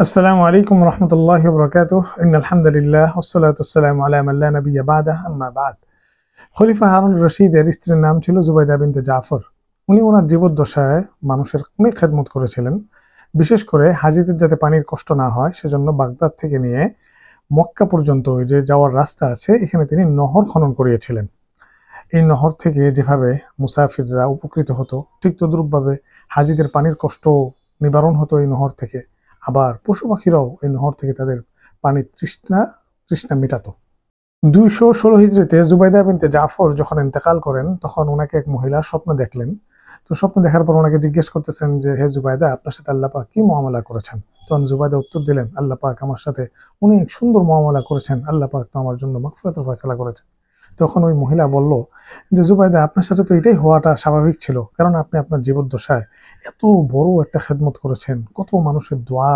আসসালামু আলাইকুম রহমতুল্লাহি ওয়া বারাকাতুহু ইন্নাল হামদুলিল্লাহ ওয়াসসালাতু ওয়াসসালামু আলা মান লা নাবিয়্যা বা'দাহু আম্মা বা'দ। খলিফা হারুন রশিদের স্ত্রীর নাম ছিল জুবাইদা বিনতে জাফর। উনি ওনার জীবদ্দশায় মানুষের অনেক খেদমত করেছিলেন। বিশেষ করে হাজিদের যাতে পানির কষ্ট না হয় সেজন্য বাগদাদ থেকে নিয়ে মক্কা পর্যন্ত ওই যে যাওয়ার রাস্তা আছে এখানে তিনি নহর খনন করিয়েছিলেন। এই নহর থেকে যেভাবে মুসাফিররা উপকৃত হতো ঠিক তদ্রূপভাবে হাজিদের পানির কষ্ট নিবারণ হতো এই নহর থেকে। আবার পশু পাখিরাও এই নহর থেকে তাদের পানির তৃষ্ণা মেটাতো। 216 হিজরিতে জুবাইদা বিনতে জাফর যখন ইন্তেকাল করেন তখন ওনাকে এক মহিলা স্বপ্ন দেখলেন। তো স্বপ্ন দেখার পর ওনাকে জিজ্ঞেস করতেছেন যে হে জুবাইদা, আপনার সাথে আল্লাহ পাক কি মুআমালা করেছেন? তখন জুবাইদা উত্তর দিলেন, আল্লাহ পাক আমার সাথে অনেক সুন্দর মুআমালা করেছেন, আল্লাহ পাক তো আমার জন্য মাগফিরাতের ফয়সালা করেছেন। তখন ওই মহিলা বলল যে জুবাইদা, আপনার সাথে তো এটাই হওয়াটা স্বাভাবিক ছিল, কারণ আপনি আপনার জীবদ্দশায় এত বড় একটা খেদমত করেছেন, কত মানুষের দোয়া,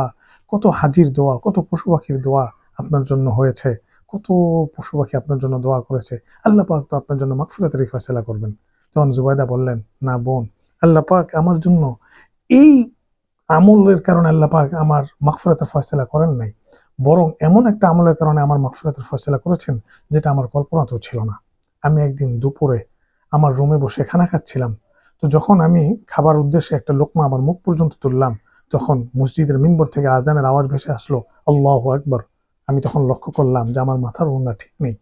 কত হাজির দোয়া, কত পশু পাখির দোয়া আপনার জন্য হয়েছে, কত পশু পাখি আপনার জন্য দোয়া করেছে, আল্লাহ পাক তো আপনার জন্য মাগফিরাতের ফয়সালা করবেন। তখন জুবাইদা বললেন, না বোন, আল্লাহ পাক আমার জন্য এই আমলের কারণে আল্লাহ পাক আমার মাগফিরাতের ফয়সালা করেন নাই, বরং এমন একটা আমলের কারণে আমার মাগফিরাতের ফয়সালা করেছেন যেটা আমার কল্পনাতেও ছিল না। আমি একদিন দুপুরে আমার রুমে বসে খানা খাচ্ছিলাম। তো যখন আমি খাবার উদ্দেশ্যে একটা লোকমা আমার মুখ পর্যন্ত তুললাম, তখন মসজিদের মিম্বর থেকে আজানের আওয়াজ ভেসে আসলো, আল্লাহু আকবার। আমি তখন লক্ষ্য করলাম যে আমার মাথার ওড়না ঠিক নেই।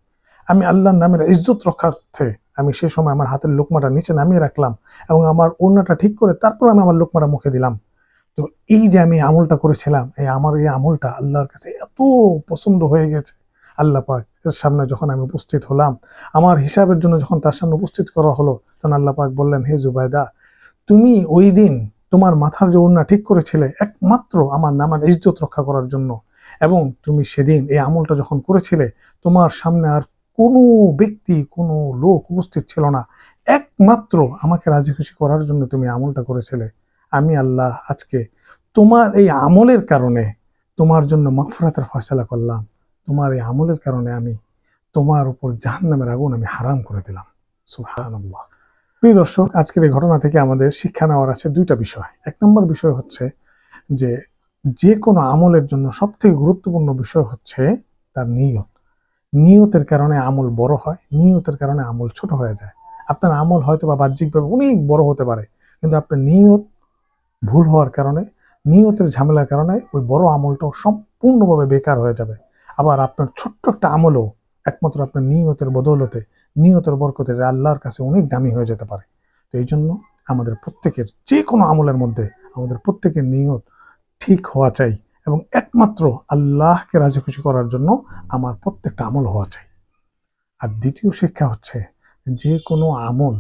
আমি আল্লাহর নামের ইজ্জত রক্ষার্থে আমি সে সময় আমার হাতের লোকমাটা নিচে নামিয়ে রাখলাম এবং আমার ওড়নাটা ঠিক করে তারপর আমি আমার লোকমাটা মুখে দিলাম। তো এই যে আমি আমলটা করেছিলাম, আমার এই আমলটা আল্লাহর কাছে এত পছন্দ হয়ে গেছে। আল্লাহ পাক এর সামনে যখন আমি উপস্থিত হলাম, আমার হিসাবের জন্য যখন তার সামনে উপস্থিত করা হলো, তখন আল্লাহ পাক বললেন, হে জুবাইদা, তুমি ওই দিন তোমার মাথার যে ওড়না ঠিক করেছিলে একমাত্র আমার নামের ইজ্জত রক্ষা করার জন্য, এবং তুমি সেদিন এই আমলটা যখন করেছিলে তোমার সামনে আর কোনো ব্যক্তি, কোনো লোক উপস্থিত ছিল না, একমাত্র আমাকে রাজি খুশি করার জন্য তুমি আমলটা করেছিলে। আমি আল্লাহ আজকে তোমার এই আমলের কারণে তোমার জন্য মাগফিরাতের ফয়সালা করলাম। তোমার এই আমলের কারণে আমি তোমার উপর জাহান্নামের আগুন আমি হারাম করে দিলাম। সুবহানাল্লাহ। প্রিয় দর্শক, আজকের এই ঘটনা থেকে আমাদের শিক্ষা নেওয়ার আছে দুইটা বিষয়। এক নম্বর বিষয় হচ্ছে যে কোনো আমলের জন্য সবথেকে গুরুত্বপূর্ণ বিষয় হচ্ছে তার নিয়ত। নিয়তের কারণে আমল বড় হয়, নিয়তের কারণে আমল ছোট হয়ে যায়। আপনার আমল হয়তো বা বাহ্যিকভাবে অনেক বড় হতে পারে, কিন্তু আপনার নিয়ত ভুল হওয়ার কারণে, নিয়তের ঝামেলার কারণে ওই বড় আমলটাও সম্পূর্ণভাবে বেকার হয়ে যাবে। আবার আপনার ছোট্ট একটা আমলও একমাত্র আপনার নিয়তের বদৌলতে, নিয়তের বরকতে আল্লাহর কাছে অনেক দামি হয়ে যেতে পারে। তো এই জন্য আমাদের প্রত্যেকের যে কোনো আমলের মধ্যে আমাদের প্রত্যেকের নিয়ত ঠিক হওয়া চাই, এবং একমাত্র আল্লাহকে রাজি খুশি করার জন্য আমার প্রত্যেকটা আমল হওয়া চাই। আর দ্বিতীয় শিক্ষা হচ্ছে যে কোনো আমল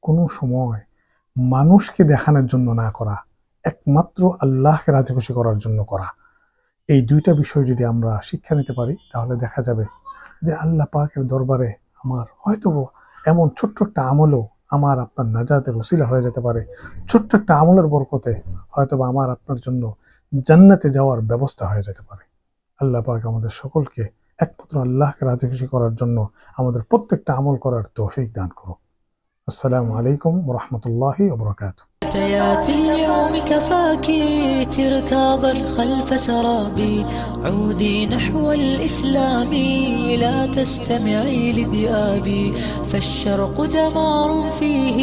কোনো সময় মানুষকে দেখানোর জন্য না করা, একমাত্র আল্লাহকে রাজি খুশি করার জন্য করা। এই দুইটা বিষয় যদি আমরা শিক্ষা নিতে পারি তাহলে দেখা যাবে যে আল্লাহ পাকের দরবারে আমার হয়তো এমন ছোট্ট একটা আমলও আমার আপনার নাজাতের ওসিলা হয়ে যেতে পারে। ছোট্ট একটা আমলের বরকতে হয়তো বা আমার আপনার জন্য জান্নাতে যাওয়ার ব্যবস্থা হয়ে যেতে পারে। আল্লাহ পাক আমাদের সকলকে একমাত্র আল্লাহকে রাজি খুশি করার জন্য আমাদের প্রত্যেকটা আমল করার তৌফিক দান করুন। السلام عليكم ورحمة الله وبركاته. فتيات اليوم كفاك تركاضا خلف سرابي، عودي نحو الإسلام لا تستمعي لذئابي، فالشرق دمار فيه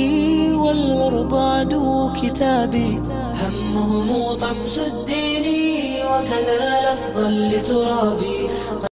والغرب عدو كتابي، همهم طمس الدين وكذا لفظا لترابي.